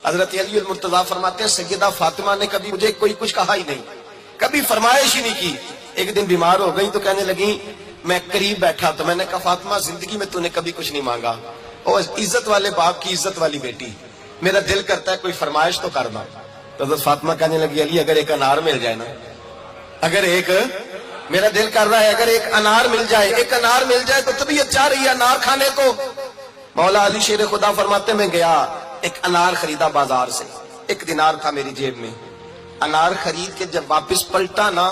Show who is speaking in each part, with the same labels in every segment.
Speaker 1: حضرت علی المرتضیٰ فرماتے ہیں سیدہ فاطمہ نے کبھی مجھے کوئی کچھ کہا ہی نہیں، کبھی فرمائش ہی نہیں کی۔ ایک دن بیمار ہو گئی تو کہنے لگی، میں قریب بیٹھا تو میں نے کہا فاطمہ زندگی میں تو نے کبھی کچھ نہیں مانگا، اور عزت والے باپ کی عزت والی بیٹی، میرا دل کرتا ہے کوئی فرمائش تو کرنا۔ تو حضرت فاطمہ کہنے لگی علی اگر ایک انار مل جائے نا، اگر ایک، میرا دل کر رہا ہے اگر ایک انار مل جائے، ایک انار مل جائے تو طبیعت چاہ رہی ہے انار کھانے کو۔ مولا علی شیر خدا فرماتے میں گیا، ایک انار خریدا بازار سے، 1 دینار تھا میری جیب میں، انار خرید کے جب واپس پلٹا نا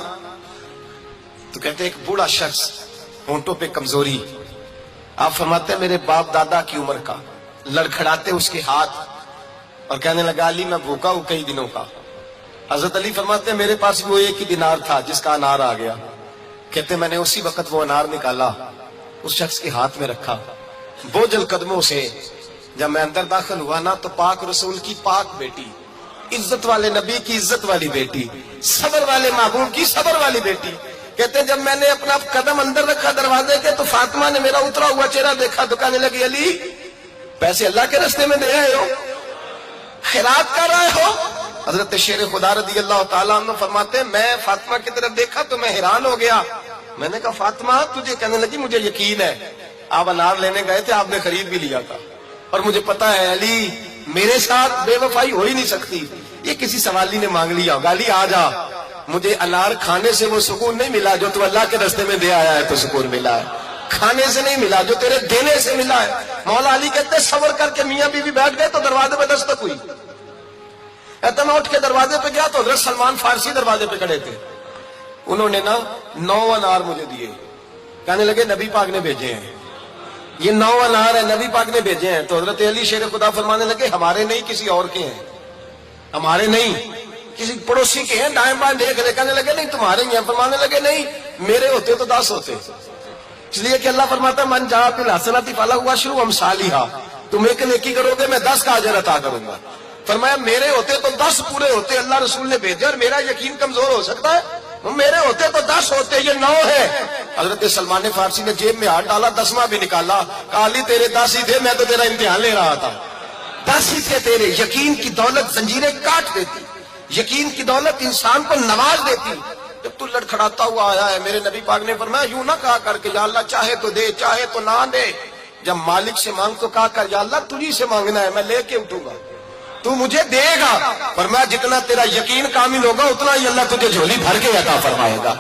Speaker 1: تو کہتے ایک بوڑھا شخص، ہونٹوں پہ کمزوری، آپ فرماتے ہیں میرے باپ دادا کی عمر کا، لڑکھڑاتے اس کے ہاتھ اور کہنے لگا علی میں بھوکا ہوں کئی دنوں کا۔ حضرت علی فرماتے ہیں میرے پاس وہ 1 ہی دینار تھا جس کا انار آ گیا، کہتے میں نے اسی وقت وہ انار نکالا، اس شخص کے ہاتھ میں رکھا، بوجھل قدموں سے جب میں اندر داخل ہوا نا تو پاک رسول کی پاک بیٹی، عزت والے نبی کی عزت والی بیٹی، صبر والے محبوب کی صبر والی بیٹی، کہتے جب میں نے اپنا قدم اندر رکھا دروازے کے تو فاطمہ نے میرا اترا ہوا چہرہ دیکھا تو کہنے لگی علی پیسے اللہ کے راستے میں دے آئے ہو، خیرات کر رہے ہو؟ حضرت شیر خدا رضی اللہ تعالیٰ عنہ فرماتے ہیں میں فاطمہ کی طرف دیکھا تو میں حیران ہو گیا، میں نے کہا فاطمہ تجھے؟ کہنے لگی مجھے یقین ہے آپ انار لینے گئے تھے، آپ نے خرید بھی لیا تھا، اور مجھے پتا ہے علی میرے ساتھ بے وفائی ہو ہی نہیں سکتی، یہ کسی سوالی نے مانگ لیا ہوگا، علی آ جا، مجھے انار کھانے سے وہ سکون نہیں ملا جو تو اللہ کے راستے میں دے آیا ہے تو سکون ملا ہے، کھانے سے نہیں ملا جو تیرے دینے سے ملا ہے۔ مولا علی کہتے ہیں صبر کر کے میاں بیوی بیٹھ گئے تو دروازے پہ دستک ہوئی، کہتا میں اٹھ کے دروازے پہ گیا تو حضرت سلمان فارسی دروازے پہ کھڑے تھے، انہوں نے نا 9 انار مجھے دیے، کہنے لگے نبی پاک نے بھیجے ہیں، یہ 9 انار ہے نبی پاک نے بھیجے ہیں۔ تو حضرت علی شیر خدا فرمانے لگے ہمارے نہیں کسی اور کے ہیں، ہمارے نہیں کسی پڑوسی کے ہیں، دائیں بائیں دیکھ رہے، کہنے لگے نہیں تمہارے ہی ہیں، فرمانے لگے نہیں میرے ہوتے تو 10 ہوتے، اس لیے کہ اللہ فرماتا ہے من جاء بالحسنۃ فلہ عشر امثالھا، تم ایک نیکی کرو گے میں 10 کا اجر عطا کروں گا۔ فرمایا میرے ہوتے تو 10 پورے ہوتے، اللہ رسول نے بھیجے، اور میرا یقین کمزور ہو سکتا ہے، میرے ہوتے تو 10 ہوتے، یہ 9 ہے۔ حضرت سلمان فارسی نے جیب میں ہاتھ ڈالا، 10واں بھی نکالا، کہا علی تیرے 10 ہی تھے، میں تو تیرا امتحان لے رہا تھا، 10 ہی تھے تیرے۔ یقین کی دولت زنجیریں کاٹ دیتی، یقین کی دولت انسان کو نواز دیتی۔ جب تو لڑکھڑاتا ہوا آیا ہے، میرے نبی پاک نے فرمایا یوں نہ کہا کر کے یا اللہ چاہے تو دے چاہے تو نہ دے، جب مالک سے مانگ تو کہا کر یا اللہ تجھی سے مانگنا ہے، میں لے کے اٹھوں گا، تو مجھے دے گا، فرمایا جتنا تیرا یقین کامل ہوگا اتنا ہی اللہ تجھے جھولی بھر کے عطا فرمائے گا۔